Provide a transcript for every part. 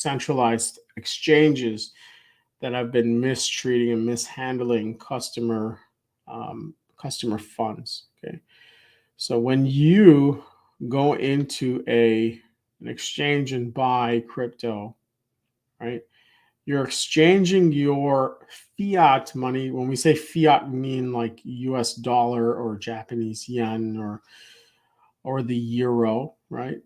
centralized exchanges that have been mistreating and mishandling customer funds. Okay, so when you go into an exchange and buy crypto, right? You're exchanging your fiat money. When we say fiat, we mean like US dollar or Japanese yen or the euro, right?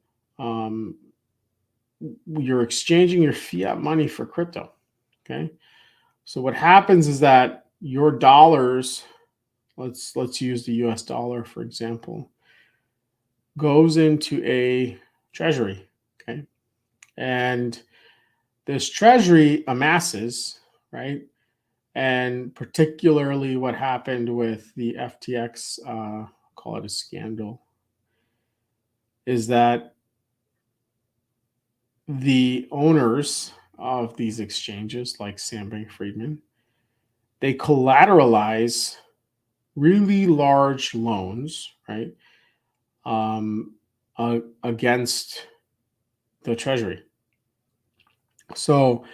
You're exchanging your fiat money for crypto. Okay. So what happens is that your dollars, let's use the US dollar for example, goes into a treasury. Okay. And this treasury amasses, right? And particularly what happened with the FTX, call it a scandal, is that the owners of these exchanges, like Sam Bankman-Fried, they collateralize really large loans, right, against the treasury. So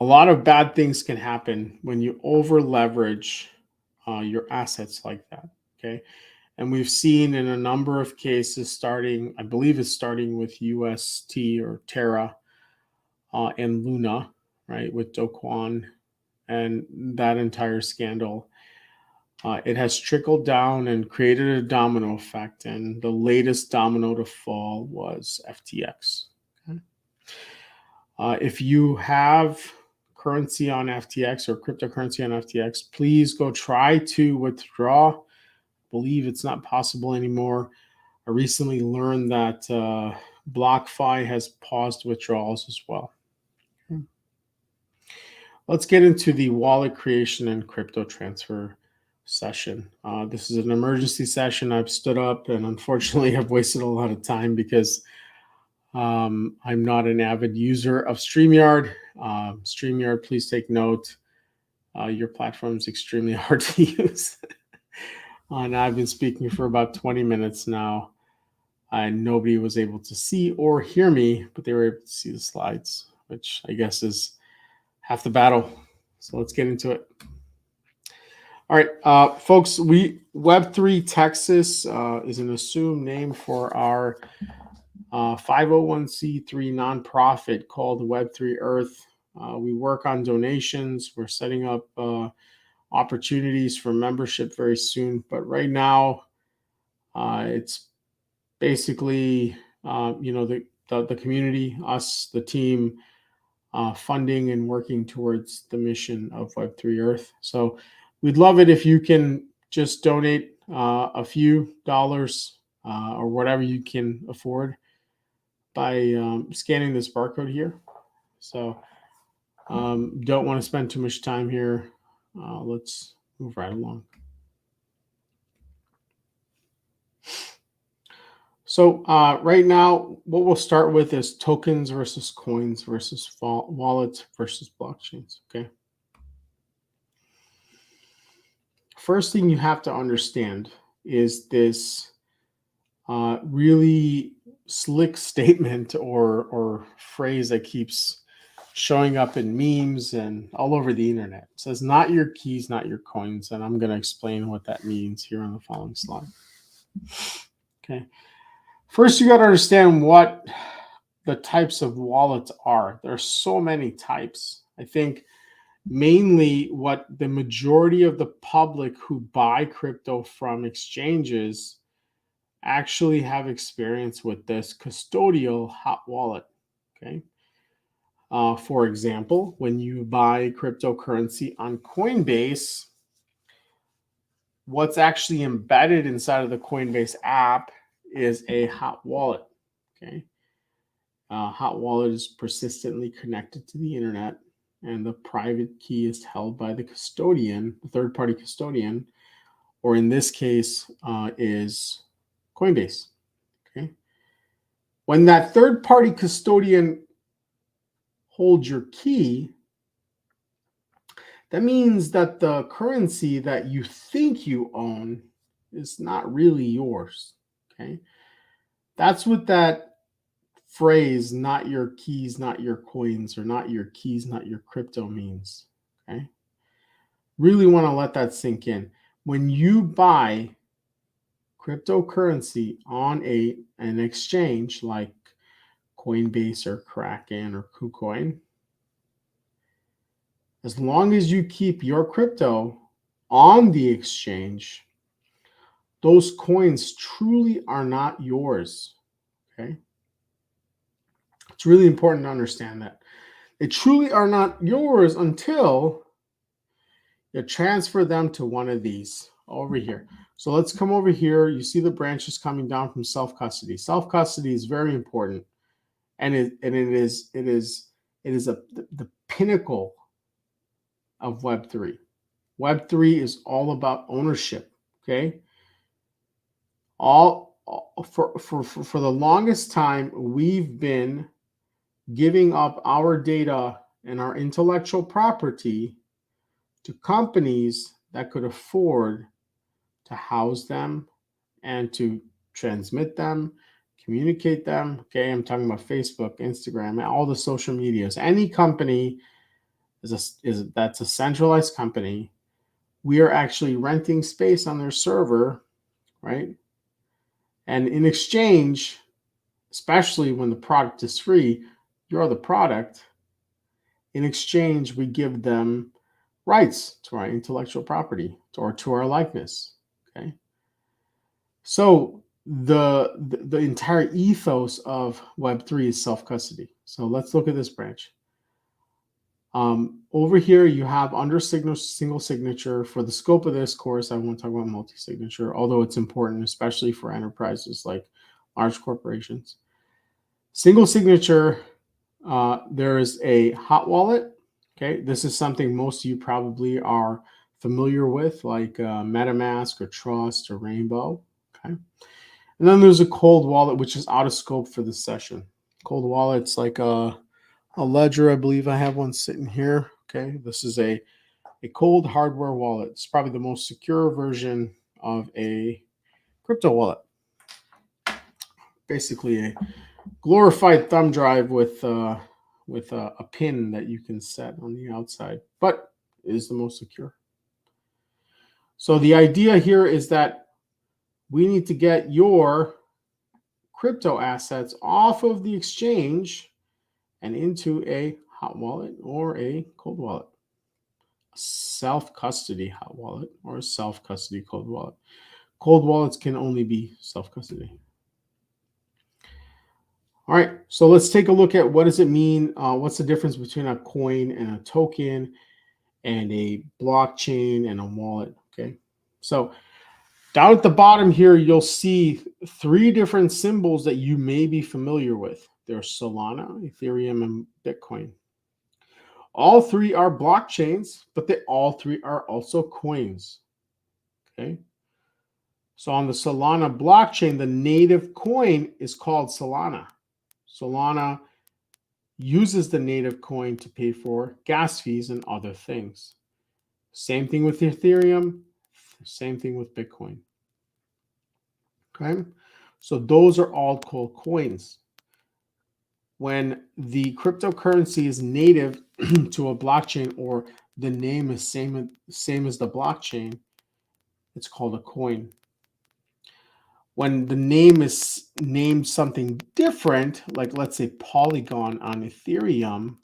a lot of bad things can happen when you over leverage your assets like that. Okay. And we've seen in a number of cases starting, I believe it's starting with UST or Terra and Luna, right, with Do Kwon and that entire scandal. It has trickled down and created a domino effect. And the latest domino to fall was FTX. Okay. If you have currency on FTX or cryptocurrency on FTX, please go try to withdraw. I believe it's not possible anymore. I recently learned that BlockFi has paused withdrawals as well. Okay. Let's get into the wallet creation and crypto transfer session. This is an emergency session. I've stood up and unfortunately I've wasted a lot of time because I'm not an avid user of StreamYard. StreamYard, please take note. Your platform is extremely hard to use. And I've been speaking for about 20 minutes now. And nobody was able to see or hear me, but they were able to see the slides, which I guess is half the battle. So let's get into it. All right, folks, Web3 Texas is an assumed name for our 501c3 nonprofit called Web3 Earth. We work on donations. We're setting up opportunities for membership very soon. But right now, it's basically, the community, us, the team, funding and working towards the mission of Web3 Earth. So we'd love it if you can just donate a few dollars or whatever you can afford by scanning this barcode here. So don't want to spend too much time here. Let's move right along. So right now, what we'll start with is tokens versus coins versus wallets versus blockchains, okay? First thing you have to understand is this really slick statement or phrase that keeps showing up in memes and all over the internet. It says, not your keys, not your coins. And I'm going to explain what that means here on the following slide. Okay. First, you got to understand what the types of wallets are. There are so many types. I think mainly what the majority of the public who buy crypto from exchanges actually have experience with this custodial hot wallet. Okay. For example, when you buy cryptocurrency on Coinbase, what's actually embedded inside of the Coinbase app is a hot wallet. Okay. Hot wallet is persistently connected to the internet, and the private key is held by the custodian, the third-party custodian, or in this case is Coinbase. Okay. When that third-party custodian holds your key, that means that the currency that you think you own is not really yours. Okay. That's what that phrase "not your keys, not your coins," or "not your keys, not your crypto" means. Okay, really want to let that sink in. When you buy cryptocurrency on an exchange like Coinbase or Kraken or KuCoin, as long as you keep your crypto on the exchange, those coins truly are not yours. Okay, it's really important to understand that they truly are not yours until you transfer them to one of these over here. So let's come over here. You see the branches coming down from self-custody. Self-custody is very important, and it is the pinnacle of Web3. Web3 is all about ownership. Okay, for the longest time we've been giving up our data and our intellectual property to companies that could afford to house them and to transmit them, communicate them. Okay, I'm talking about Facebook, Instagram, all the social medias. Any company that's a centralized company. We are actually renting space on their server, right? And in exchange, especially when the product is free, you're the product. In exchange, we give them rights to our intellectual property or to our likeness. Okay. So the entire ethos of Web3 is self-custody. So let's look at this branch. Over here, you have under single signature. For the scope of this course, I won't talk about multi-signature, although it's important, especially for enterprises like large corporations. Single signature, there is a hot wallet. Okay, this is something most of you probably are familiar with, like Metamask or Trust or Rainbow. Okay, and then there's a cold wallet, which is out of scope for this session. Cold wallet's like a ledger. I believe I have one sitting here. Okay, this is a cold hardware wallet. It's probably the most secure version of a crypto wallet. Basically, a glorified thumb drive with a pin that you can set on the outside, but it is the most secure. So the idea here is that we need to get your crypto assets off of the exchange and into a hot wallet or a cold wallet. Self-custody hot wallet or self-custody cold wallet. Cold wallets can only be self-custody. All right, so let's take a look at what does it mean. What's the difference between a coin and a token and a blockchain and a wallet? Okay, so down at the bottom here, you'll see three different symbols that you may be familiar with. There's Solana, Ethereum, and Bitcoin. All three are blockchains, but they all three are also coins. Okay. So on the Solana blockchain, the native coin is called Solana. Solana uses the native coin to pay for gas fees and other things. Same thing with Ethereum, same thing with Bitcoin. Okay. So those are all called coins. When the cryptocurrency is native to a blockchain or the name is same as the blockchain, it's called a coin. When the name is named something different, like let's say Polygon on Ethereum,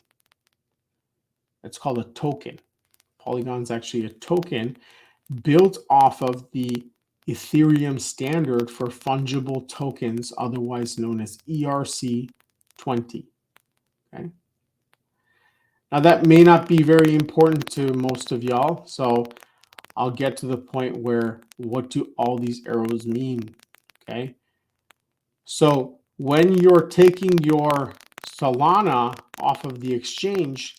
it's called a token. Polygon is actually a token built off of the Ethereum standard for fungible tokens, otherwise known as ERC20. Okay. Now that may not be very important to most of y'all, so I'll get to the point where what do all these arrows mean? Okay. So when you're taking your Solana off of the exchange,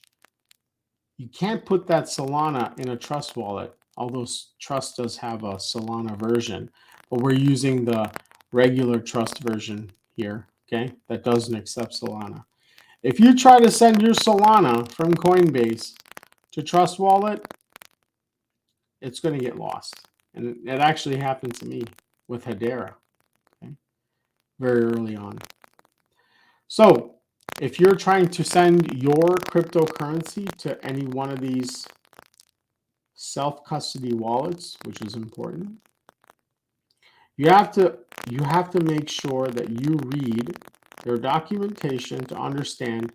you can't put that Solana in a Trust wallet, although Trust does have a Solana version, but we're using the regular Trust version here, okay, that doesn't accept Solana. If you try to send your Solana from Coinbase to Trust wallet, it's going to get lost. And it actually happened to me with Hedera, okay, very early on. So if you're trying to send your cryptocurrency to any one of these self-custody wallets, which is important, you have to make sure that you read their documentation to understand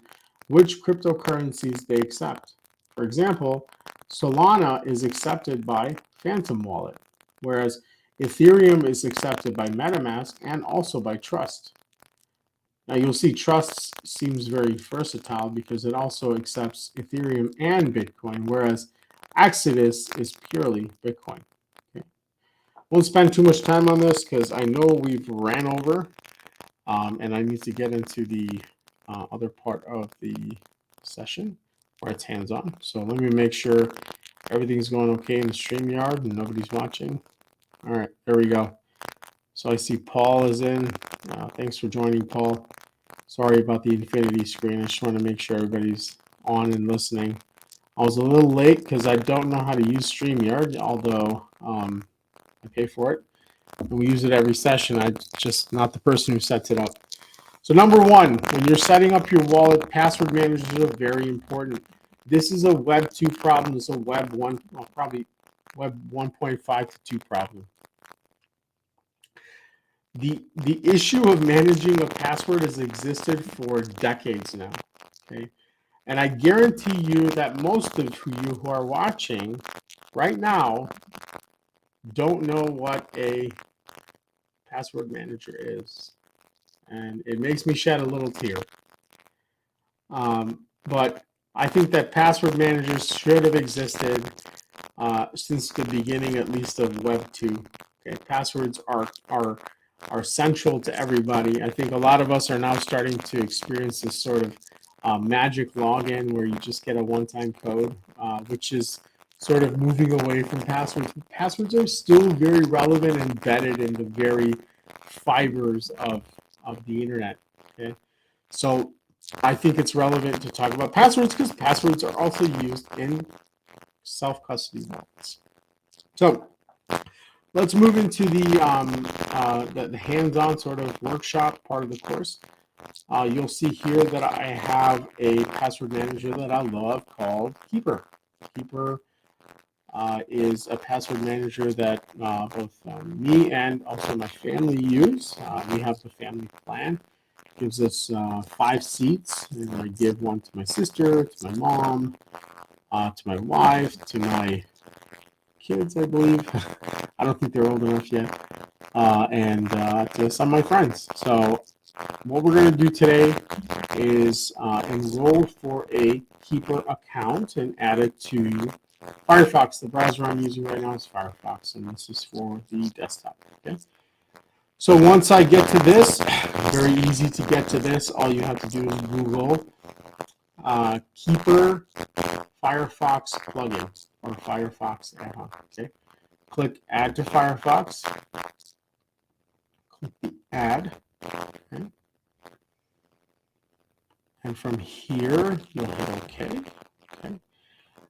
which cryptocurrencies they accept. For example, Solana is accepted by Phantom Wallet, whereas Ethereum is accepted by Metamask and also by Trust. Now you'll see Trust seems very versatile because it also accepts Ethereum and Bitcoin, whereas Exodus is purely Bitcoin. Okay. Won't spend too much time on this because I know we've ran over, and I need to get into the other part of the session where it's hands-on. So let me make sure everything's going okay in the StreamYard and nobody's watching. All right, there we go. So I see Paul is in. Thanks for joining, Paul. Sorry about the infinity screen. I just want to make sure everybody's on and listening. I was a little late because I don't know how to use StreamYard, although I pay for it. And we use it every session. I'm just not the person who sets it up. So number one, when you're setting up your wallet, password managers are very important. This is a Web 2 problem. It's a Web 1, well, probably Web 1.5 to 2 problem. The issue of managing a password has existed for decades now, okay? And I guarantee you that most of you who are watching right now don't know what a password manager is. And it makes me shed a little tear. But I think that password managers should have existed since the beginning, at least, of Web 2. Okay, passwords are central to everybody. I think a lot of us are now starting to experience this sort of magic login where you just get a one-time code, which is sort of moving away from passwords. Passwords are still very relevant and embedded in the very fibers of the internet. Okay, so I think it's relevant to talk about passwords because passwords are also used in self-custody wallets. So let's move into the hands-on sort of workshop part of the course. You'll see here that I have a password manager that I love called Keeper. Keeper is a password manager that both me and also my family use. We have the family plan. Gives us 5 seats, and I give one to my sister, to my mom, to my wife, to my kids, I believe. I don't think they're old enough yet, and to some of my friends. So what we're going to do today is enroll for a Keeper account and add it to Firefox. The browser I'm using right now is Firefox, and this is for the desktop. Okay. So once I get to this, very easy to get to this. All you have to do is Google Keeper Firefox plugin or Firefox add-on. Okay. Click Add to Firefox. Click the Add. Okay. And from here, you'll hit OK. Okay.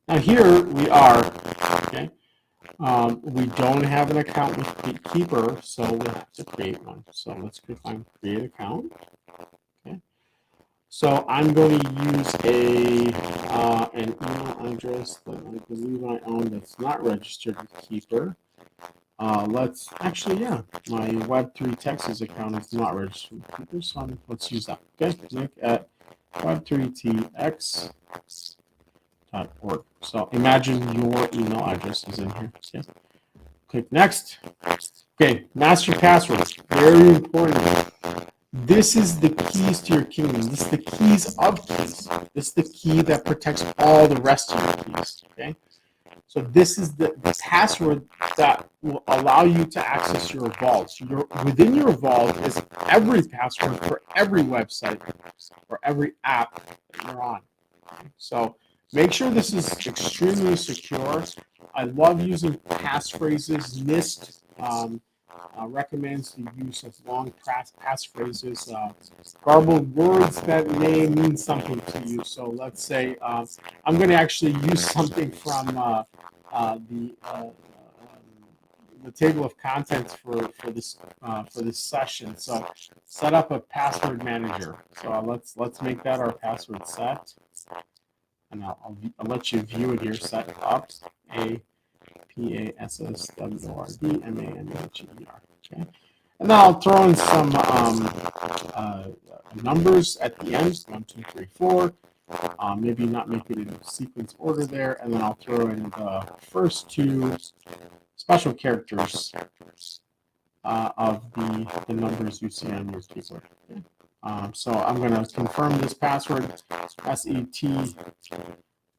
Now here we are. Okay. We don't have an account with Keeper, so we'll have to create one. So let's click on Create Account. Okay. So I'm going to use an email address that I believe I own that's not registered with Keeper. Let's actually, yeah, my Web3 Texas account is not registered with Keeper, so let's use that. Okay. Look at Web3TX. .org. So imagine your email address is in here. Okay. Click next. Okay, master passwords. Very important. This is the keys to your kingdom. This is the keys of keys. This is the key that protects all the rest of your keys. Okay. So this is the password that will allow you to access your vaults. Within your vault is every password for every website or every app that you're on. Okay. So make sure this is extremely secure. I love using passphrases. NIST recommends the use of long passphrases, garbled words that may mean something to you. So let's say I'm going to actually use something from the table of contents for this session. So set up a password manager. So let's make that our password set, and I'll let you view it here. Set up a password-management. Okay, and then I'll throw in some numbers at the end. 1, 2, 3, 4. Maybe not make it in sequence order there, and then I'll throw in the first 2 special characters of the numbers you see on your keyboard. Okay. So I'm going to confirm this password, SET.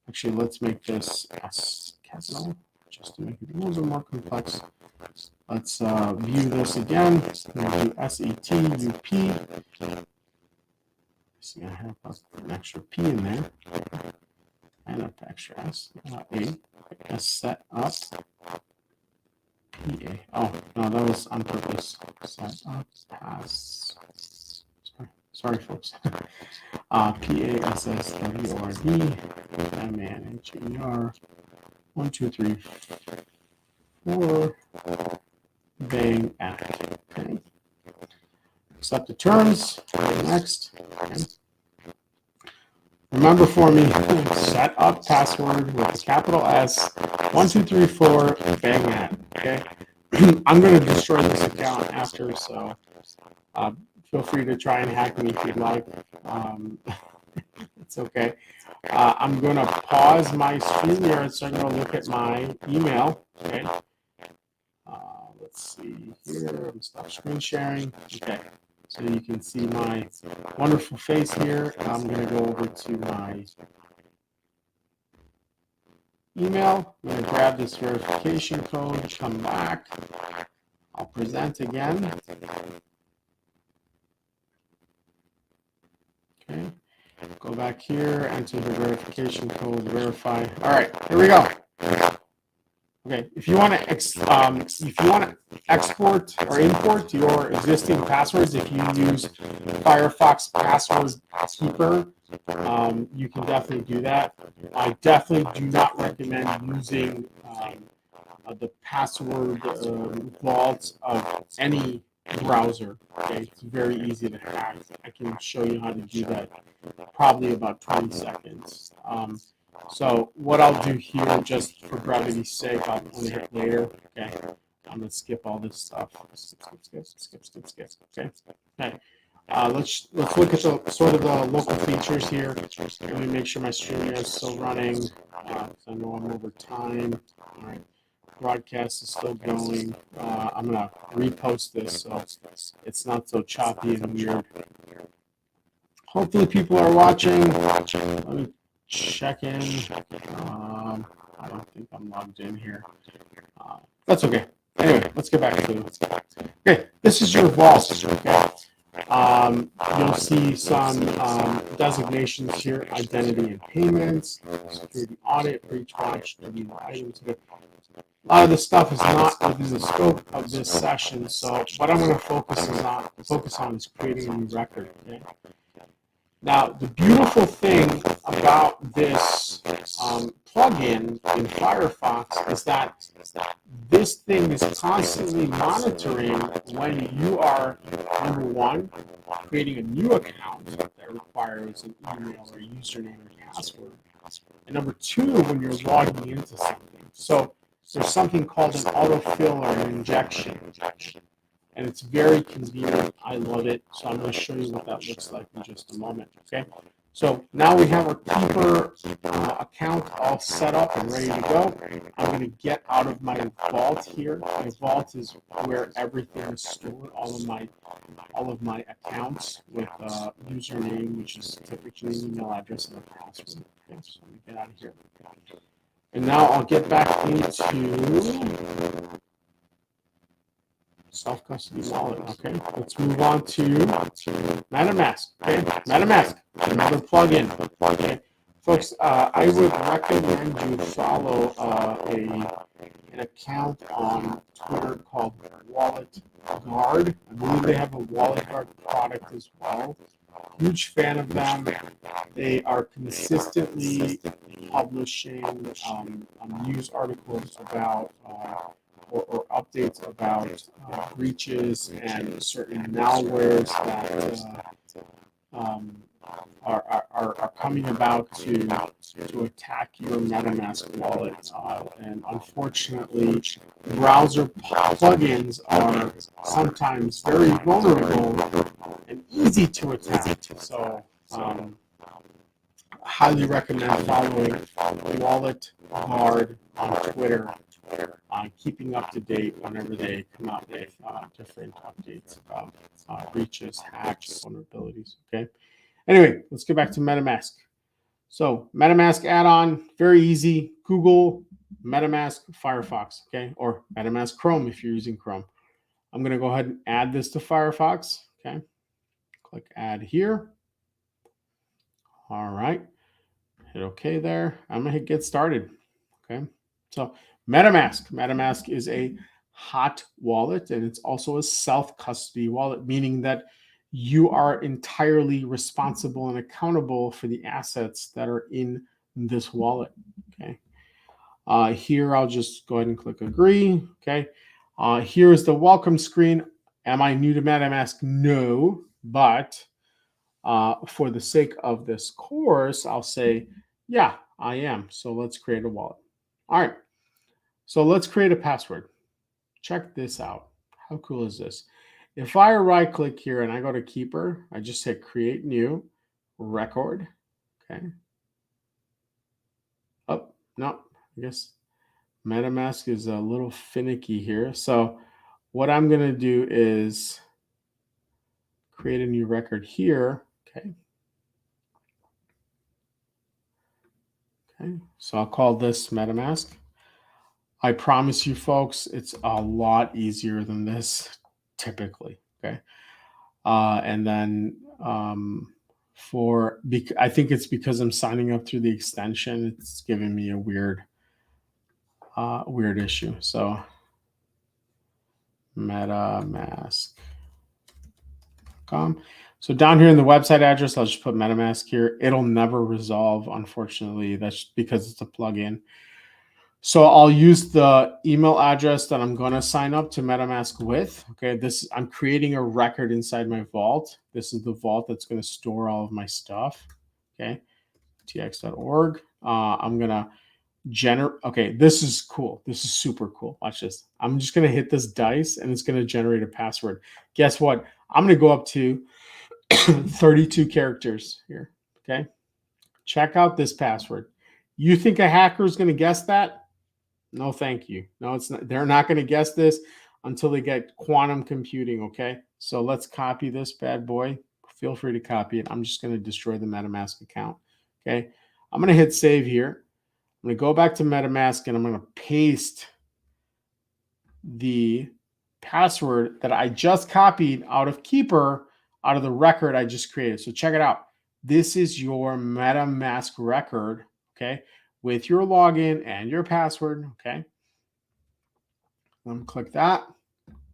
Actually, let's make this S capital, just to make it a little bit more complex. Let's view this again. I'm going to do SET UP. See, I have an extra P in there, and an extra S. A set up PA. Oh no, that was on purpose. Set up pass. Sorry folks. PASSWORD MANAGER 1, 2, 3, 4. Bang act. Okay. Accept the terms. Next. Okay. Remember for me, set up password with a capital S, 1, 2, 3, 4, bang that. Okay. I'm going to destroy this account after, so feel free to try and hack me if you'd like. It's okay. I'm going to pause my screen here, so I'm going to look at my email. Okay. Let's see here. I'm going to stop screen sharing. Okay. So you can see my wonderful face here. I'm going to go over to my email. I'm going to grab this verification code, come back. I'll present again. Okay. Go back here, enter the verification code, verify. All right, here we go. Okay, if you want to export or import your existing passwords, if you use Firefox Password Keeper, you can definitely do that. I definitely do not recommend using the password vault of any browser. Okay, it's very easy to hack. I can show you how to do that probably about 20 seconds. So what I'll do here, just for brevity's sake, I'll only hit later. Okay, I'm gonna skip all this stuff. Skip. Okay. Okay. Let's look at the sort of the local features here. Let me make sure my stream is still running. I know I'm over time. All right. Broadcast is still going. I'm gonna repost this so it's not so choppy and weird. Hopefully people are watching. Let me check in. I don't think I'm logged in here. That's okay. Anyway, let's get back to it. Okay, this is your vault. Okay. You'll see some designations here: identity and payments, security audit, breach watch, items. A lot of this stuff is not within the scope of this session, so what I'm going to focus on is creating a new record. Okay. Now, the beautiful thing about this plugin in Firefox is that this thing is constantly monitoring when you are, number one, creating a new account that requires an email or a username or password, and number two, when you're logging into something. So there's something called an autofill or an injection. And it's very convenient. I love it. So I'm going to show you what that looks like in just a moment. Okay. So now we have our Keeper account all set up and ready to go. I'm going to get out of my vault here. My vault is where everything is stored. All of my accounts with username, which is typically email address and a password. Okay. So let me get out of here. And now I'll get back into self-custody wallet. Okay, let's move on to Metamask. Okay, Metamask, another plugin. Okay, folks, I would recommend you follow an account on Twitter called Wallet Guard. I believe they have a Wallet Guard product as well. Huge fan of them. They are consistently publishing news articles about or updates about breaches and certain malwares that are coming about to attack your MetaMask wallet. And unfortunately, browser plugins are sometimes very vulnerable and easy to attack. So highly recommend following Wallet Guard on Twitter, keeping up to date whenever they come out with different updates about breaches, hacks, vulnerabilities. Okay. Anyway, let's get back to MetaMask. So MetaMask add-on, very easy. Google MetaMask Firefox, okay, or MetaMask Chrome if you're using Chrome. I'm going to go ahead and add this to Firefox. Okay, click Add here. All right, hit OK there. I'm going to hit Get Started. Okay, so MetaMask is a hot wallet, and it's also a self-custody wallet, meaning that you are entirely responsible and accountable for the assets that are in this wallet. Okay. Here, I'll just go ahead and click agree. Okay. Here's the welcome screen. Am I new to MetaMask? No, but for the sake of this course, I'll say, yeah, I am. So let's create a wallet. All right. So let's create a password. Check this out. How cool is this? If I right click here and I go to Keeper, I just hit create new record. Okay. Oh, no, I guess MetaMask is a little finicky here. So what I'm going to do is create a new record here. Okay. Okay. So I'll call this MetaMask. I promise you folks, it's a lot easier than this typically. Okay. And then I think it's because I'm signing up through the extension, it's giving me a weird issue. So metamask.com. So down here in the website address, I'll just put MetaMask here. It'll never resolve, unfortunately. That's because it's a plugin. So I'll use the email address that I'm going to sign up to MetaMask with. Okay, I'm creating a record inside my vault. This is the vault that's going to store all of my stuff. Okay, tx.org. I'm going to generate. Okay, this is cool. This is super cool. Watch this. I'm just going to hit this dice and it's going to generate a password. Guess what? I'm going to go up to 32 characters here. Okay, check out this password. You think a hacker is going to guess that? No, thank you. No, it's not. They're not going to guess this until they get quantum computing. Okay, so let's copy this bad boy. Feel free to copy it. I'm just going to destroy the MetaMask account. Okay, I'm going to hit save here. I'm going to go back to MetaMask and I'm going to paste the password that I just copied out of Keeper, out of the record I just created. So check it out. This is your MetaMask record. Okay, with your login and your password. Okay. Click that,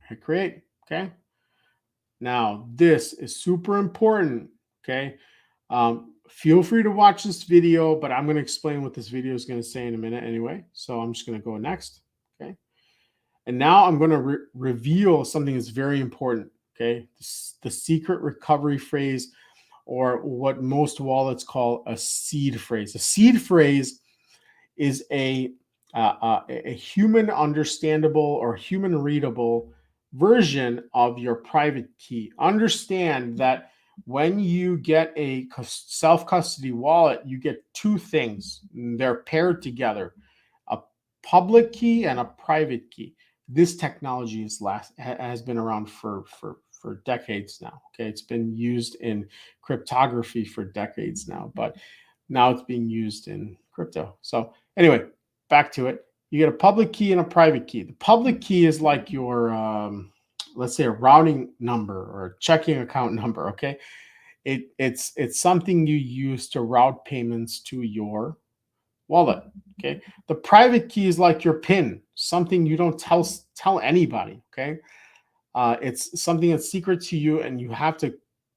hit create. Okay. Now this is super important. Okay. Feel free to watch this video, but I'm going to explain what this video is going to say in a minute anyway. So I'm just going to go next. Okay. And now I'm going to reveal something that's very important. Okay. The secret recovery phrase, or what most wallets call a seed phrase. A seed phrase is a human understandable or human readable version of your private key. Understand that when you get a self-custody wallet, you get two things. They're paired together, a public key and a private key. This technology has been around for decades now. Okay, it's been used in cryptography for decades now, but now it's being used in crypto. So anyway, back to it. You get a public key and a private key. The public key is like your, let's say, a routing number or a checking account number. Okay, it's something you use to route payments to your wallet. Okay, the private key is like your PIN, something you don't tell anybody. Okay, it's something that's secret to you, and you have to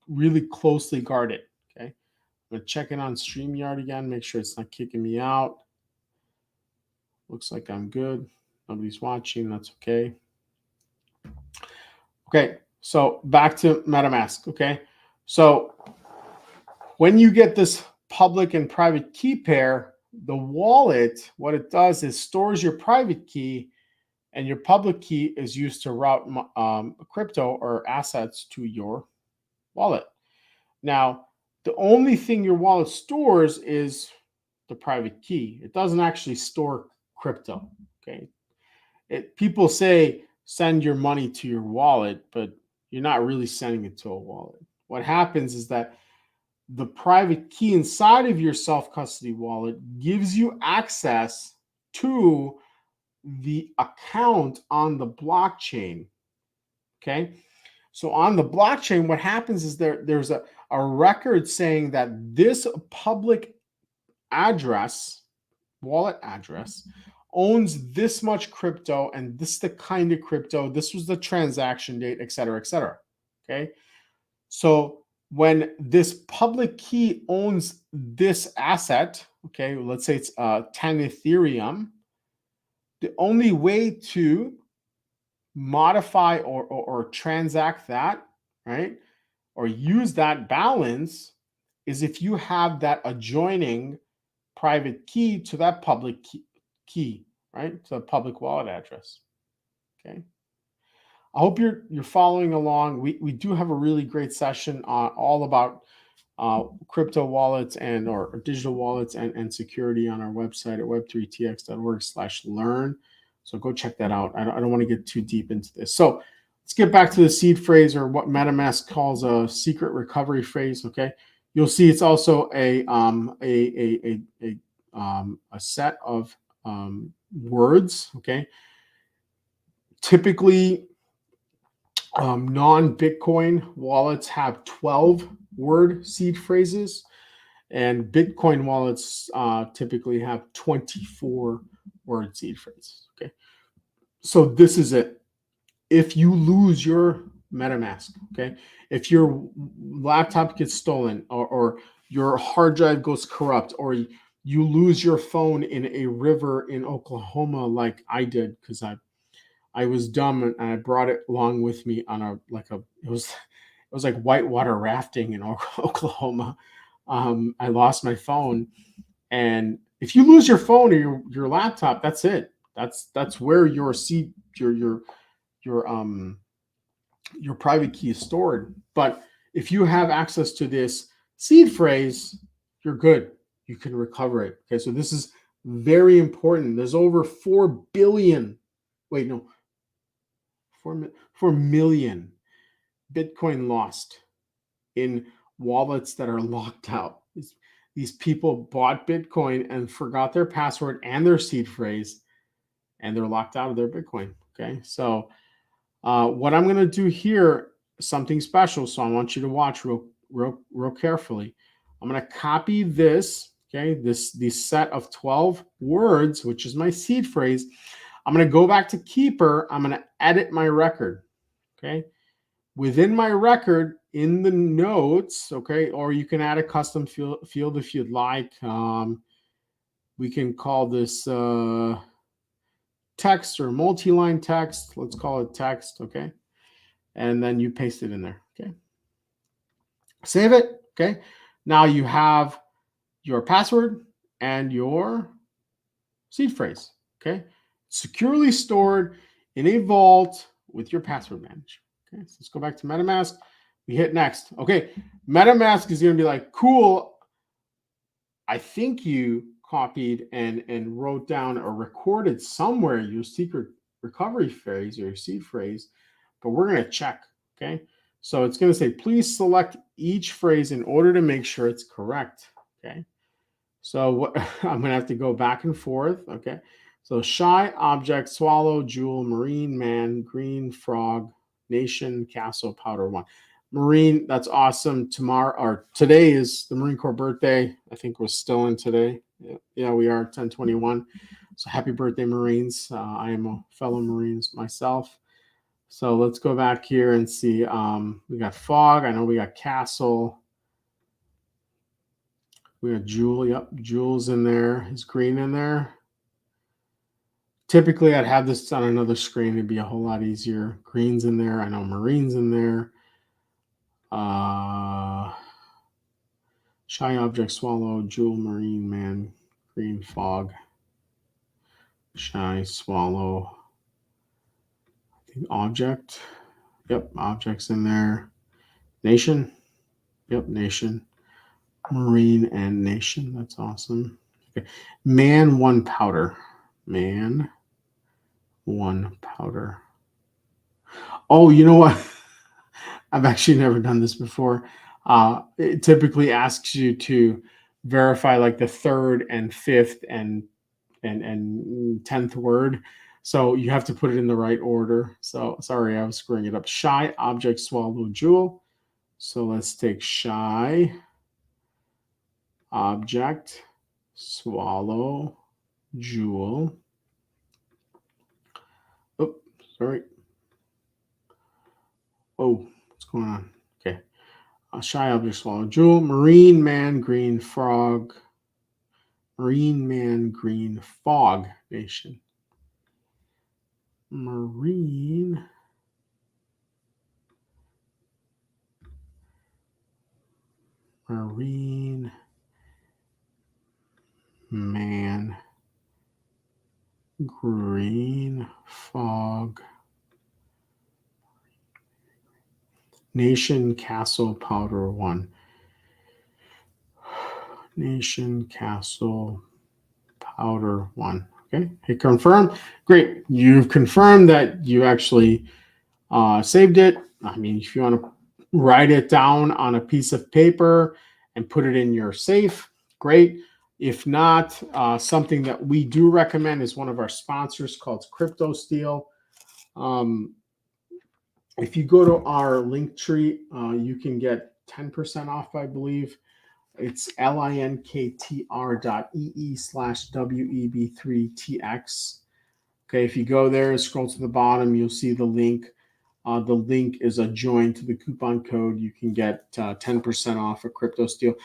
really closely guard it. Okay, I'm gonna check it on StreamYard again, make sure it's not kicking me out. Looks like I'm good. Nobody's watching. That's okay. Okay, so back to MetaMask. Okay, so when you get this public and private key pair, the wallet, what it does is stores your private key, and your public key is used to route crypto or assets to your wallet. Now, the only thing your wallet stores is the private key. It doesn't actually store crypto. Okay, people say send your money to your wallet, but you're not really sending it to a wallet. What happens is that the private key inside of your self-custody wallet gives you access to the account on the blockchain. Okay. So on the blockchain, what happens is there's a record saying that this public address, wallet address, owns this much crypto, and this is the kind of crypto, this was the transaction date, et cetera, et cetera. Okay. So when this public key owns this asset, okay, let's say it's 10 Ethereum, the only way to modify or transact that, right, or use that balance is if you have that adjoining private key to that public key, right, to the public wallet address. Okay. I hope you're following along. We do have a really great session all about crypto wallets and or digital wallets and security on our website at web3tx.org/learn. So go check that out. I don't want to get too deep into this. So let's get back to the seed phrase, or what MetaMask calls a secret recovery phrase. Okay, you'll see it's also a set of words. Okay, typically non-Bitcoin wallets have 12-word seed phrases, and Bitcoin wallets typically have 24-word seed phrases. Okay, so this is it. If you lose your MetaMask, okay, if your laptop gets stolen, or your hard drive goes corrupt, or you lose your phone in a river in Oklahoma, like I did, because I was dumb and I brought it along with me on it was like whitewater rafting in Oklahoma. I lost my phone, and if you lose your phone or your laptop, that's it. That's where your your private key is stored. But if you have access to this seed phrase, you're good. You can recover it. Okay, so this is very important. There's over 4 billion. Wait, no, 4 million Bitcoin lost in wallets that are locked out. These people bought Bitcoin and forgot their password and their seed phrase, and they're locked out of their Bitcoin. Okay, so what I'm going to do here is something special. So I want you to watch real carefully. I'm going to copy this. Okay, this set of 12 words, which is my seed phrase. I'm going to go back to Keeper. I'm going to edit my record. Okay, within my record in the notes, okay, or you can add a custom field if you'd like. We can call this text or multi-line text. Let's call it text, okay? And then you paste it in there, okay? Save it, okay? Now you have your password and your seed phrase, okay? Securely stored in a vault with your password manager. Okay, so let's go back to MetaMask. We hit next. Okay, MetaMask is going to be like, cool. I think you copied and wrote down or recorded somewhere your secret recovery phrase or your seed phrase, but we're going to check. Okay, so it's going to say, please select each phrase in order to make sure it's correct. Okay, so what I'm going to have to go back and forth. Okay, so shy, object, swallow, jewel, marine, man, green, frog, nation, castle, powder, one. Marine, that's awesome. Tomorrow or today is the Marine Corps birthday. I think we're still in today. Yeah, we are 10/21. So happy birthday, Marines. I am a fellow Marines myself. So let's go back here and see. We got fog. I know we got castle. We got jewel. Yep, jewel's in there. Is green in there? Typically, I'd have this on another screen. It'd be a whole lot easier. Green's in there. I know marine's in there. Shy object, swallow, jewel, marine, man, green, fog. Shy, swallow. I think object. Yep, object's in there. Nation. Yep, nation. Marine and nation. That's awesome. Okay. Man, one powder. Man, one powder. Oh, you know what? I've actually never done this before. It typically asks you to verify like the third and fifth and 10th word. So you have to put it in the right order. So sorry, I was screwing it up. Shy, object, swallow, jewel. So let's take shy, object, swallow, jewel. Oh, sorry. Oh, what's going on? Okay. Shy, object, swallow, jewel. Marine, man, green, frog. Marine, man, green, fog, nation. Marine. Marine. Man. Green. Fog. Nation, castle, powder, one. Nation, castle, powder, one. Okay, hit confirm. Great. You've confirmed that you actually saved it. I mean, if you want to write it down on a piece of paper and put it in your safe, great. If not, something that we do recommend is one of our sponsors called Crypto Steel. If you go to our link tree, you can get 10% off, I believe. It's linktr.ee/WEB3TX. Okay, if you go there and scroll to the bottom, you'll see the link. The link is a join to the coupon code. You can get 10% off of Crypto Steel.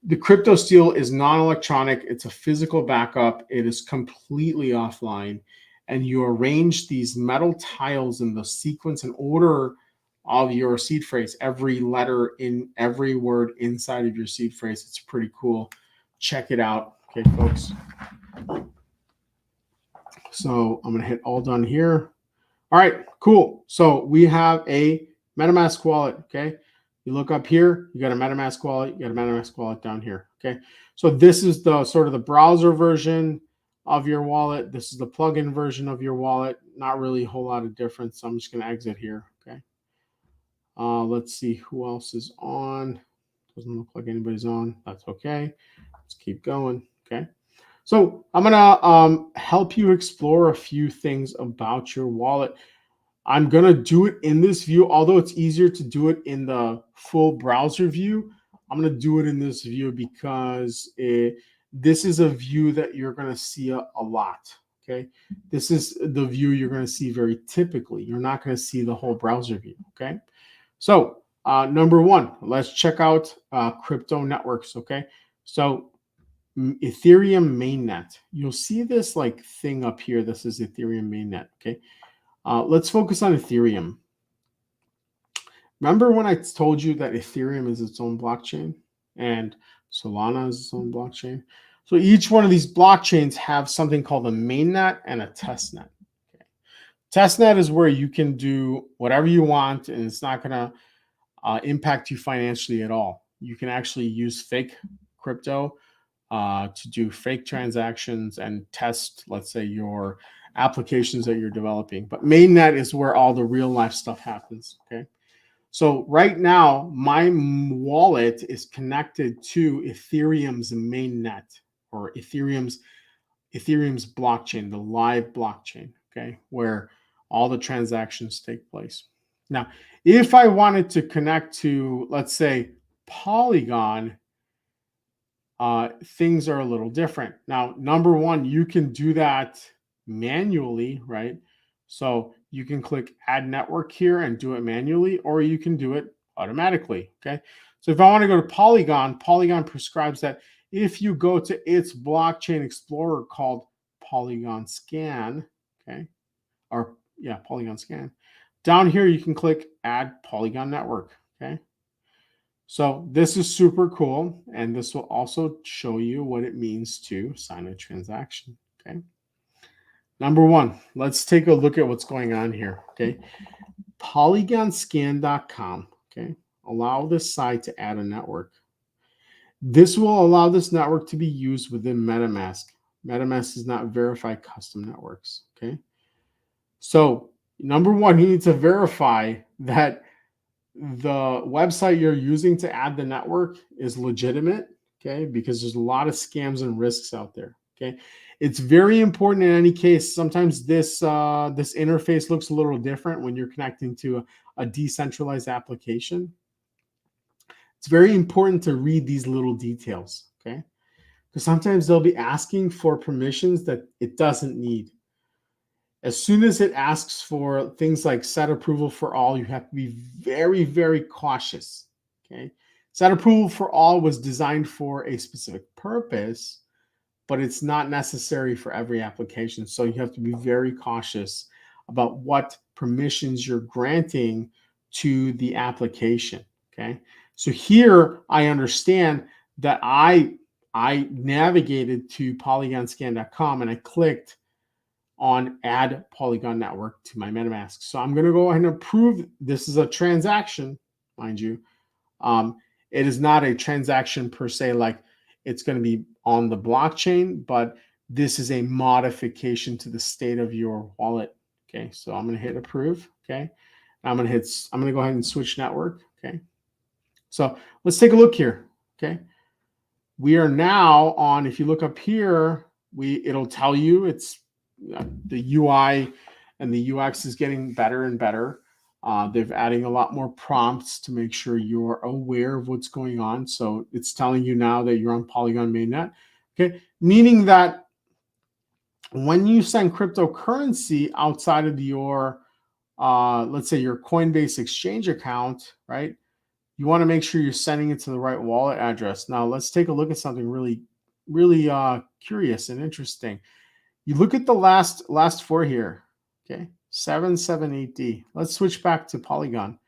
The Crypto Steel is non-electronic. It's a physical backup. It is completely offline. And you arrange these metal tiles in the sequence and order of your seed phrase, every letter in every word inside of your seed phrase. It's pretty cool. Check it out. Okay, folks. So I'm going to hit all done here. All right, cool. So we have a Metamask wallet. Okay. You look up here, you got a Metamask wallet, you got a Metamask wallet down here. Okay. So this is the sort of the browser version of your wallet. This is the plugin version of your wallet. Not really a whole lot of difference. So I'm just going to exit here. Okay. Let's see who else is on. Doesn't look like anybody's on. That's okay. Let's keep going. Okay. So I'm going to help you explore a few things about your wallet. I'm going to do it in this view, although it's easier to do it in the full browser view. I'm going to do it in this view because this is a view that you're going to see a lot. Okay. This is the view you're going to see very typically. You're not going to see the whole browser view. Okay. So number one, let's check out crypto networks. Okay. So Ethereum mainnet. You'll see this like thing up here. This is Ethereum mainnet. Okay. Let's focus on Ethereum. Remember when I told you that Ethereum is its own blockchain and Solana is its own blockchain? So each one of these blockchains have something called a mainnet and a testnet. Okay. Testnet is where you can do whatever you want and it's not going to impact you financially at all. You can actually use fake crypto to do fake transactions and test, let's say, your applications that you're developing. But mainnet is where all the real life stuff happens. Okay. So right now, my wallet is connected to Ethereum's mainnet or Ethereum's blockchain, the live blockchain. Okay. Where all the transactions take place. Now, if I wanted to connect to, let's say, Polygon, things are a little different. Now, number one, you can do that manually, right? So you can click add network here and do it manually, or you can do it automatically. Okay. So if I want to go to Polygon, Polygon prescribes that if you go to its blockchain explorer called Polygon Scan, okay? Or yeah, Polygon scan. Down here, you can click add Polygon Network, okay? So this is super cool, and this will also show you what it means to sign a transaction, okay? Number one, let's take a look at what's going on here, okay? Polygonscan.com, okay? Allow this site to add a network. This will allow this network to be used within Metamask. Metamask does not verify custom networks, okay? So number one, you need to verify that the website you're using to add the network is legitimate, okay? Because there's a lot of scams and risks out there, okay? It's very important in any case. Sometimes this this interface looks a little different when you're connecting to a decentralized application. It's very important to read these little details, okay? Because sometimes they'll be asking for permissions that it doesn't need. As soon as it asks for things like set approval for all, you have to be very, very cautious, okay? Set approval for all was designed for a specific purpose, but it's not necessary for every application. So you have to be very cautious about what permissions you're granting to the application, okay? So here I understand that I navigated to polygonscan.com and I clicked on add Polygon Network to my MetaMask. So I'm going to go ahead and approve. This is a transaction, mind you. It is not a transaction per se, like it's going to be on the blockchain, but this is a modification to the state of your wallet. Okay, so I'm going to hit approve. Okay, I'm going to go ahead and switch network. Okay, so let's take a look here. Okay, we are now on. If you look up here, it'll tell you it's the UI and the UX is getting better and better. They're adding a lot more prompts to make sure you're aware of what's going on. So it's telling you now that you're on Polygon mainnet, okay? Meaning that when you send cryptocurrency outside of your, let's say your Coinbase exchange account, right? You want to make sure you're sending it to the right wallet address. Now let's take a look at something really, really curious and interesting. You look at the last four here, okay? 778D. Let's switch back to Polygon.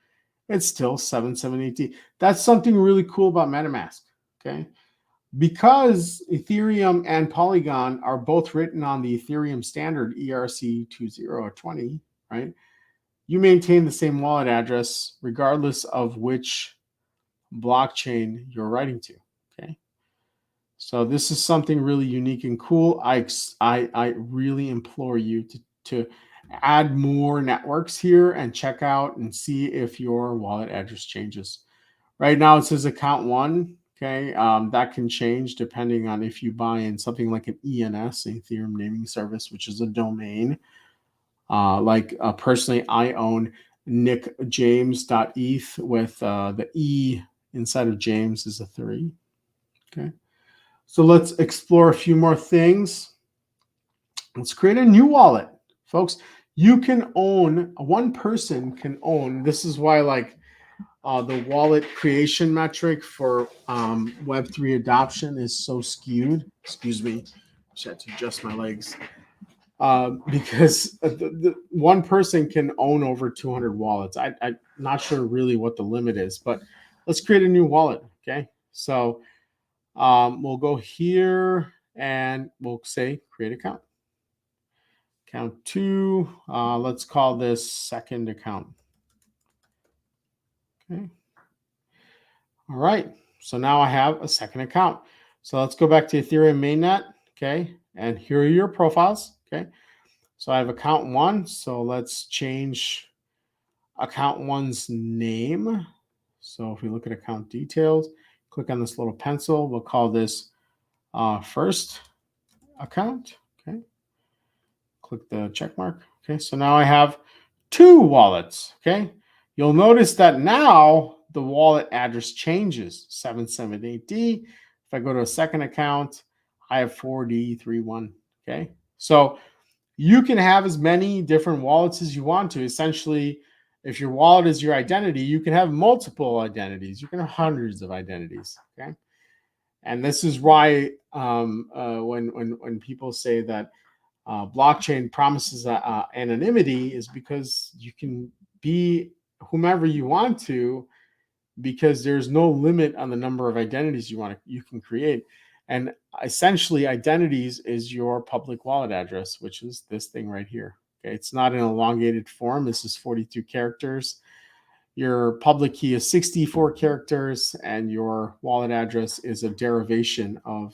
It's still 778D. That's something really cool about MetaMask, okay? Because Ethereum and Polygon are both written on the Ethereum standard ERC20 or 20, right? You maintain the same wallet address regardless of which blockchain you're writing to, okay? So this is something really unique and cool. I really implore you to add more networks here and check out and see if your wallet address changes. Right now it says account one. Okay, that can change depending on if you buy in something like an ENS, Ethereum naming service, which is a domain. Personally, I own nickjames.eth with the E inside of James is a 3. Okay. So let's explore a few more things. Let's create a new wallet, folks. You can own, one person can own, this is why the wallet creation metric for Web3 adoption is so skewed. Excuse me, I had to adjust my legs. Because the one person can own over 200 wallets. I'm not sure really what the limit is, but let's create a new wallet, okay? So we'll go here and we'll say create account. Account 2, let's call this second account. Okay. All right, so now I have a second account. So let's go back to Ethereum mainnet, okay? And here are your profiles, okay? So I have account 1, so let's change account 1's name. So if we look at account details, click on this little pencil, we'll call this first account, okay? Click the check mark. Okay, so now I have 2 wallets. Okay, you'll notice that now the wallet address changes 778D. If I go to a second account, I have 4D31. Okay, so you can have as many different wallets as you want to. Essentially, if your wallet is your identity, you can have multiple identities. You can have hundreds of identities. Okay, and this is why when people say that blockchain promises anonymity is because you can be whomever you want to, because there's no limit on the number of identities you can create. And essentially, identities is your public wallet address, which is this thing right here. Okay, it's not an elongated form. This is 42 characters. Your public key is 64 characters, and your wallet address is a derivation of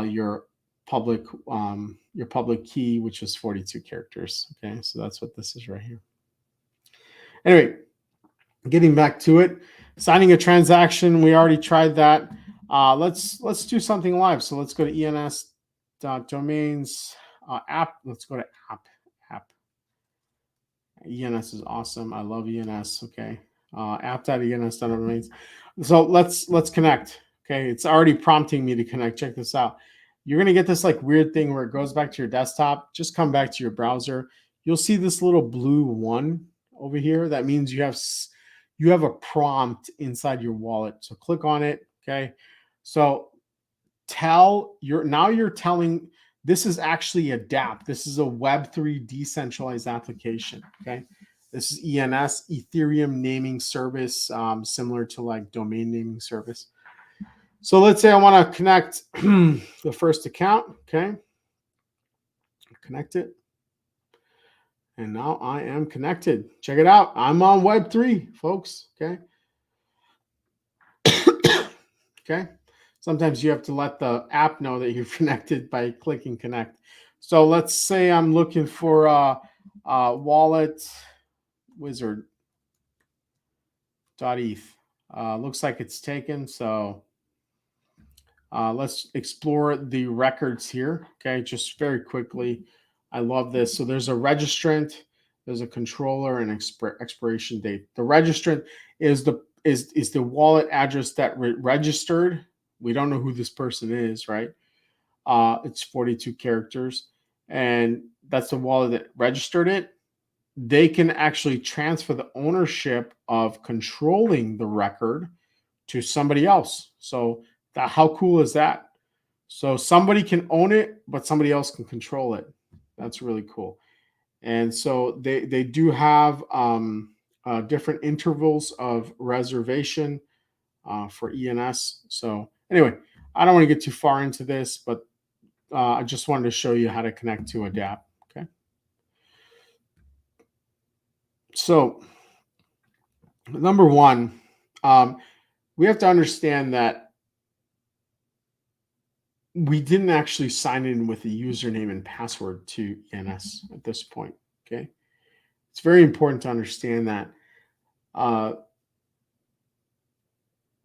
your public key, which is 42 characters. Okay, so that's what this is right here. Anyway, getting back to it, signing a transaction, we already tried that. Let's do something live. So let's go to ens.domains app. Let's go to app. ENS is awesome. I love ENS. Okay, app.ens.domains. So let's connect. Okay, it's already prompting me to connect. Check this out. You're gonna get this like weird thing where it goes back to your desktop. Just come back to your browser. You'll see this little blue one over here. That means you have a prompt inside your wallet. So click on it. Okay, so you're telling. This is actually a dApp. This is a Web3 decentralized application. Okay, this is ENS, Ethereum naming service, similar to like domain naming service. So let's say I want to connect the first account. Okay, connect it, and now I am connected. Check it out. I'm on Web3, folks. Okay. Okay. Sometimes you have to let the app know that you're connected by clicking connect. So let's say I'm looking for a wallet wizard.eth. Looks like it's taken. So let's explore the records here. Okay, just very quickly. I love this. So there's a registrant, there's a controller, and expiration date. The registrant is the wallet address that registered. We don't know who this person is, right? It's 42 characters, and that's the wallet that registered it. They can actually transfer the ownership of controlling the record to somebody else. So how cool is that? So somebody can own it, but somebody else can control it. That's really cool. And so they do have different intervals of reservation for ENS. So anyway, I don't want to get too far into this, but I just wanted to show you how to connect to a dApp. Okay. So number one, we have to understand that we didn't actually sign in with a username and password to ENS at this point. Okay. It's very important to understand that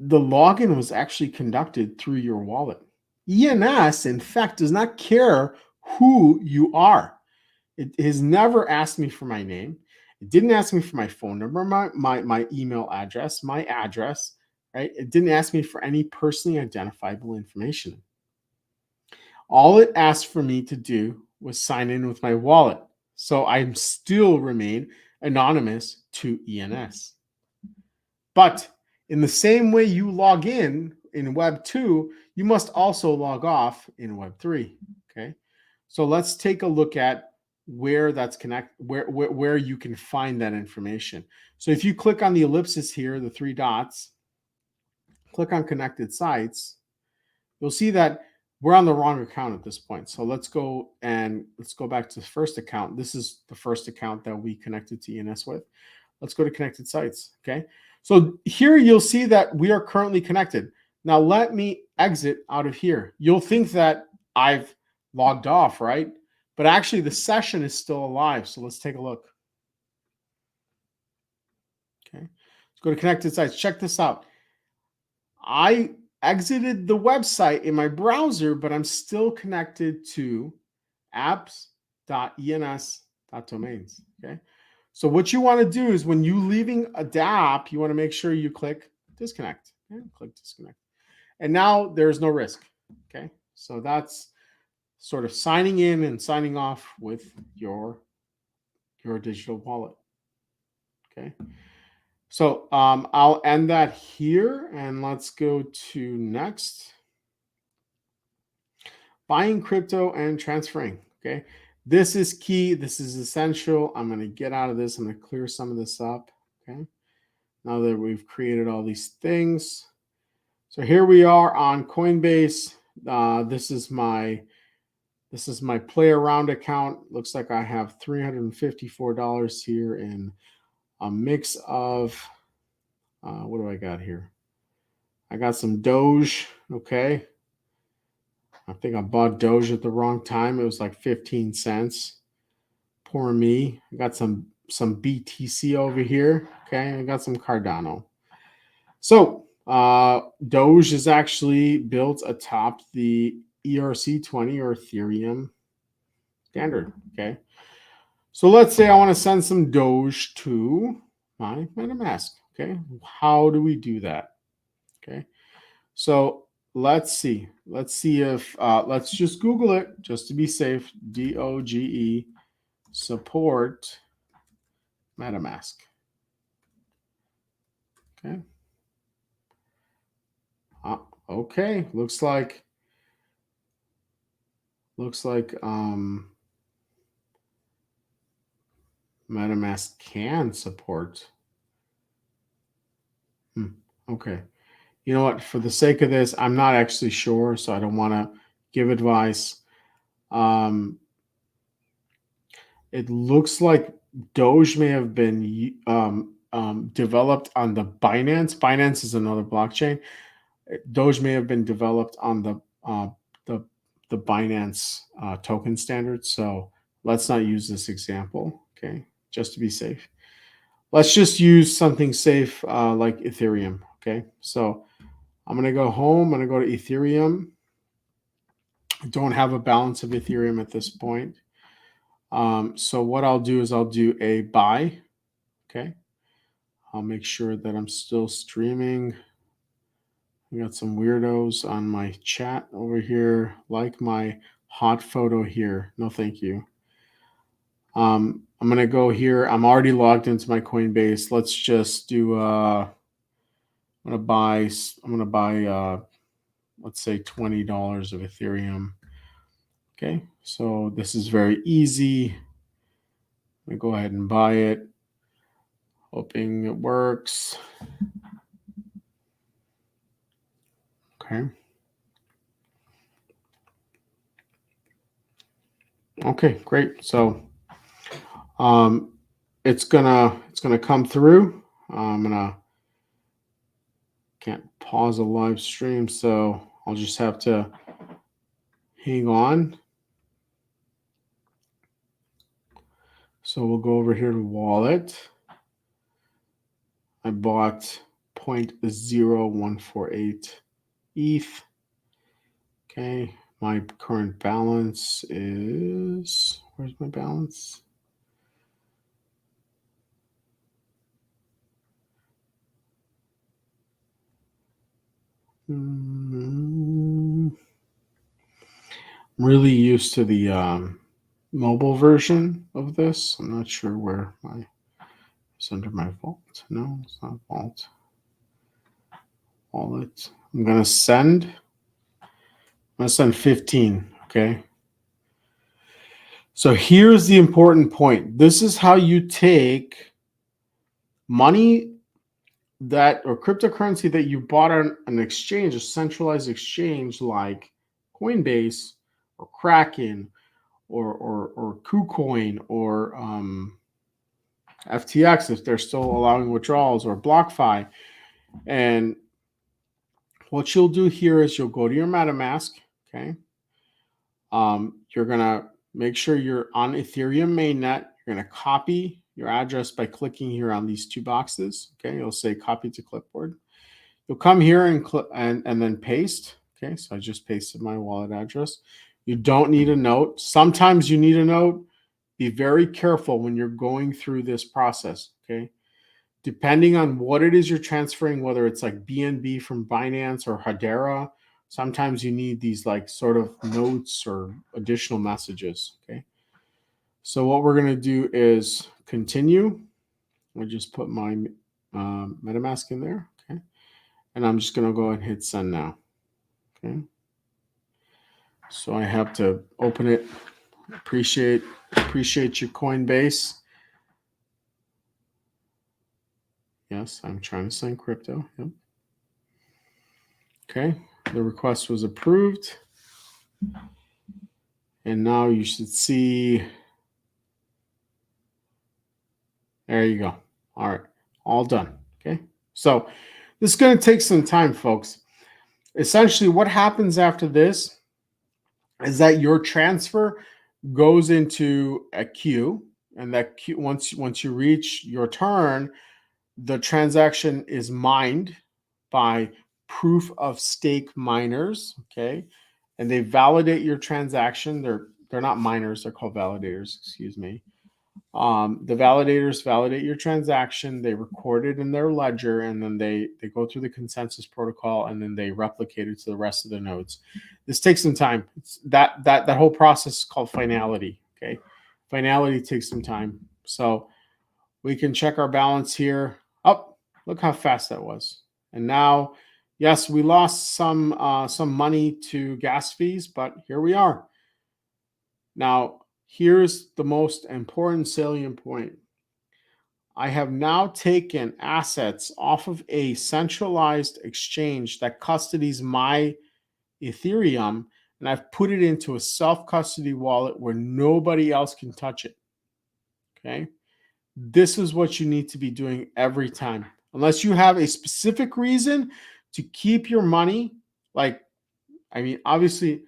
the login was actually conducted through your wallet. ENS, in fact, does not care who you are. It has never asked me for my name. It didn't ask me for my phone number, my email address, my address, right? It didn't ask me for any personally identifiable information. All it asked for me to do was sign in with my wallet. So I still remain anonymous to ENS. But in the same way you log in Web 2, you must also log off in Web 3. Okay. So let's take a look at where that's where you can find that information. So if you click on the ellipsis here, the three dots, click on connected sites, you'll see that we're on the wrong account at this point. So let's go back to the first account. This is the first account that we connected to ENS with. Let's go to connected sites. Okay. So here you'll see that we are currently connected. Now let me exit out of here. You'll think that I've logged off, right? But actually the session is still alive. So let's take a look. Okay. Let's go to connected sites. Check this out. I exited the website in my browser, but I'm still connected to apps.ens.domains. Okay. So what you want to do is when you leaving a dApp, you want to make sure you click disconnect. Okay? Click disconnect. And now there's no risk. Okay. So that's sort of signing in and signing off with your digital wallet. Okay. So I'll end that here and let's go to next. Buying crypto and transferring. Okay. This is key. This is essential. I'm going to get out of this. I'm going to clear some of this up. Okay. Now that we've created all these things. So here we are on Coinbase. This is my play around account. Looks like I have $354 here in a mix of what do I got here? I got some Doge. Okay. I think I bought Doge at the wrong time. It was like 15 cents. Poor me. I got some BTC over here. Okay. I got some Cardano. So Doge is actually built atop the ERC20 or Ethereum standard. Okay. So let's say I want to send some Doge to my MetaMask. Okay. How do we do that? Okay. So let's see. Let's see if let's just Google it just to be safe. DOGE support MetaMask. Okay. Okay. Looks like MetaMask can support. Okay. You know what? For the sake of this, I'm not actually sure, so I don't want to give advice. It looks like Doge may have been developed on the Binance. Binance is another blockchain. Doge may have been developed on the the Binance token standard. So let's not use this example. Okay, just to be safe. Let's just use something safe like Ethereum. Okay, so I'm gonna go home. I'm gonna go to Ethereum. I don't have a balance of Ethereum at this point. So what I'll do is I'll do a buy. Okay. I'll make sure that I'm still streaming. We got some weirdos on my chat over here. Like my hot photo here. No, thank you. I'm going to go here. I'm already logged into my Coinbase. Let's just do, I'm going to buy, let's say $20 of Ethereum. Okay. So this is very easy. Let me go ahead and buy it. Hoping it works. Okay. Okay, great. So it's gonna come through. Can't pause a live stream, so I'll just have to hang on. So we'll go over here to wallet. I bought 0.0148 ETH. Okay, my current balance is, where's my balance? I'm really used to the mobile version of this. I'm not sure where it's under my vault. No, it's not vault. Wallet. I'm gonna send 15. Okay. So here's the important point. This is how you take money that or cryptocurrency that you bought on an exchange, a centralized exchange like Coinbase or Kraken or KuCoin or FTX if they're still allowing withdrawals, or BlockFi. And what you'll do here is you'll go to your MetaMask. Okay. You're gonna make sure you're on Ethereum mainnet. You're gonna copy your address by clicking here on these two boxes. Okay, you'll say copy to clipboard. You'll come here and then paste. Okay, so I just pasted my wallet address. You don't need a note. Sometimes you need a note. Be very careful when you're going through this process. Okay, depending on what it is you're transferring, whether it's like BNB from Binance or Hedera, sometimes you need these like sort of notes or additional messages. Okay. So what we're going to do is continue. I'll just put my MetaMask in there. Okay. And I'm just going to go and hit send now. Okay. So I have to open it Appreciate your Coinbase. Yes, I'm trying to send crypto. Yep. Okay, the request was approved. And now you should see, there you go. All right, all done. Okay, so this is going to take some time, folks. Essentially, what happens after this is that your transfer goes into a queue, and that queue, once you reach your turn, the transaction is mined by proof of stake miners. Okay, and they validate your transaction. They're not miners; they're called validators. Excuse me. The validators validate your transaction. They record it in their ledger, and then they go through the consensus protocol, and then they replicate it to the rest of the nodes. This takes some time. That whole process is called finality. Okay, finality takes some time. So we can check our balance here. Oh, look how fast that was. And now, yes, we lost some money to gas fees, but here we are. Now, here's the most important salient point. I have now taken assets off of a centralized exchange that custodies my Ethereum, and I've put it into a self-custody wallet where nobody else can touch it. Okay? This is what you need to be doing every time. Unless you have a specific reason to keep your money, like, I mean, obviously,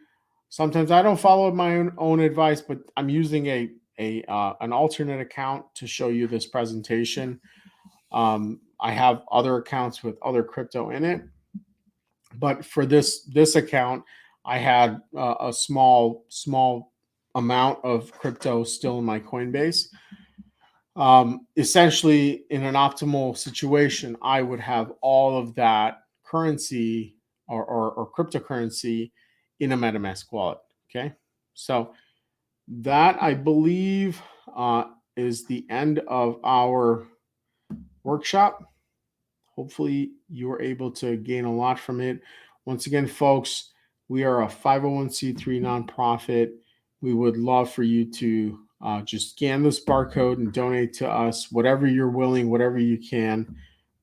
sometimes I don't follow my own advice, but I'm using an alternate account to show you this presentation. I have other accounts with other crypto in it, but for this account, I had a small amount of crypto still in my Coinbase. Essentially, in an optimal situation, I would have all of that currency or cryptocurrency in a Metamask wallet. Okay, so that, I believe, is the end of our workshop. Hopefully, you were able to gain a lot from it. Once again, folks, we are a 501c3 nonprofit. We would love for you to just scan this barcode and donate to us, whatever you're willing, whatever you can.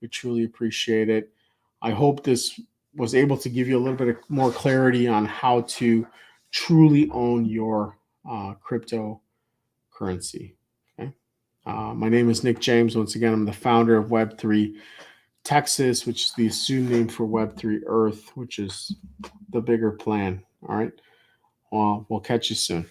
We truly appreciate it. I hope this was able to give you a little bit more clarity on how to truly own your cryptocurrency. Okay. My name is Nick James. Once again, I'm the founder of Web3 Texas, which is the assumed name for Web3 Earth, which is the bigger plan. All right. Well, we'll catch you soon.